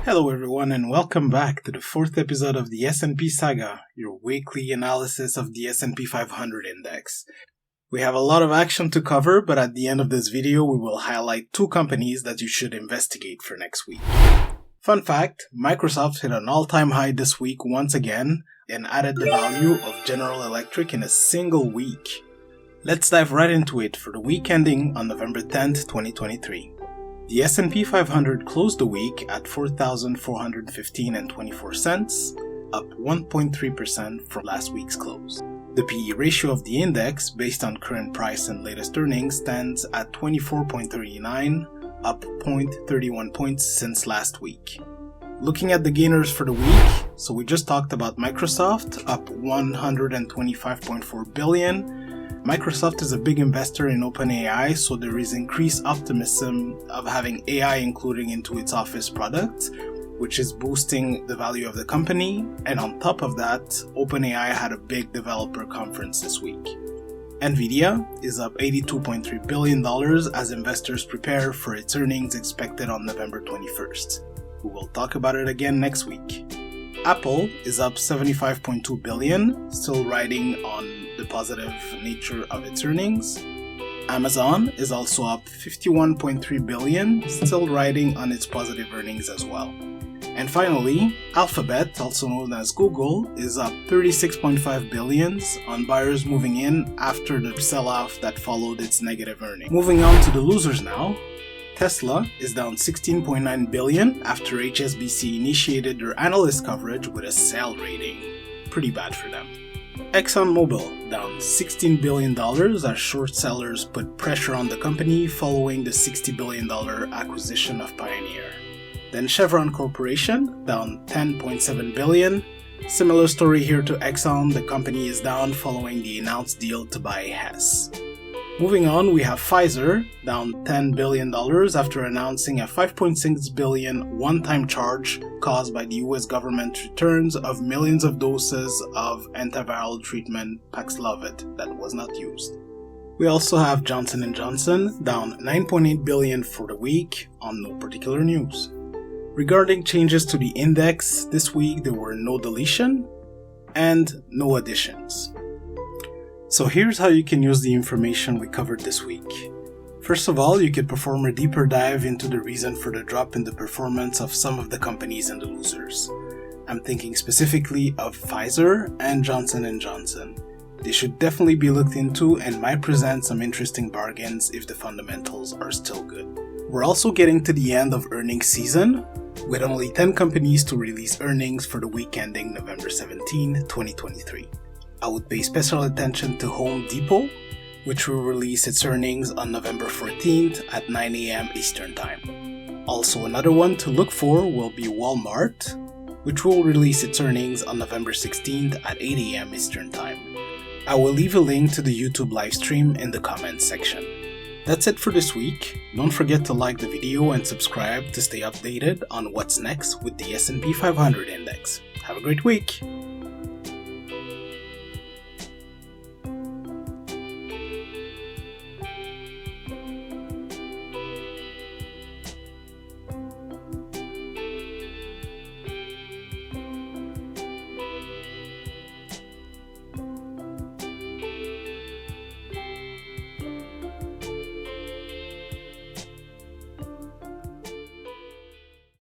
Hello everyone and welcome back to the fourth episode of the S&P Saga, your weekly analysis of the S&P 500 index. We have a lot of action to cover, but at the end of this video we will highlight two companies that you should investigate for next week. Fun fact, Microsoft hit an all-time high this week once again and added the value of General Electric in a single week. Let's dive right into it for the week ending on November 10th, 2023. The S&P 500 closed the week at 4,415.24 cents, up 1.3% from last week's close. The PE ratio of the index, based on current price and latest earnings, stands at 24.39, up 0.31 points since last week. Looking at the gainers for the week, so we just talked about Microsoft, up $125.4 billion. Microsoft is a big investor in OpenAI, so there is increased optimism of having AI included into its Office product, which is boosting the value of the company. And on top of that, OpenAI had a big developer conference this week. NVDA is up $82.3 billion as investors prepare for its earnings expected on November 21st. We will talk about it again next week. Apple is up $75.2 billion, still riding on the positive nature of its earnings. Amazon is also up $51.3 billion, still riding on its positive earnings as well. And finally, Alphabet, also known as Google, is up $36.5 billion on buyers moving in after the sell-off that followed its negative earnings. Moving on to the losers now. Tesla is down $16.9 billion after HSBC initiated their analyst coverage with a sell rating. Pretty bad for them. ExxonMobil down $16 billion as short sellers put pressure on the company following the $60 billion acquisition of Pioneer. Then Chevron Corporation down $10.7 billion. Similar story here to Exxon, the company is down following the announced deal to buy Hess. Moving on, we have Pfizer, down $10 billion after announcing a $5.6 billion one-time charge caused by the US government returns of millions of doses of antiviral treatment Paxlovid that was not used. We also have Johnson & Johnson, down $9.8 billion for the week on no particular news. Regarding changes to the index, this week there were no deletion and no additions. So here's how you can use the information we covered this week. First of all, you could perform a deeper dive into the reason for the drop in the performance of some of the companies and the losers. I'm thinking specifically of Pfizer and Johnson & Johnson. They should definitely be looked into and might present some interesting bargains if the fundamentals are still good. We're also getting to the end of earnings season, with only 10 companies to release earnings for the week ending November 17, 2023. I would pay special attention to Home Depot, which will release its earnings on November 14th at 9 a.m. Eastern Time. Also, another one to look for will be Walmart, which will release its earnings on November 16th at 8 a.m. Eastern Time. I will leave a link to the YouTube livestream in the comments section. That's it for this week. Don't forget to like the video and subscribe to stay updated on what's next with the S&P 500 index. Have a great week!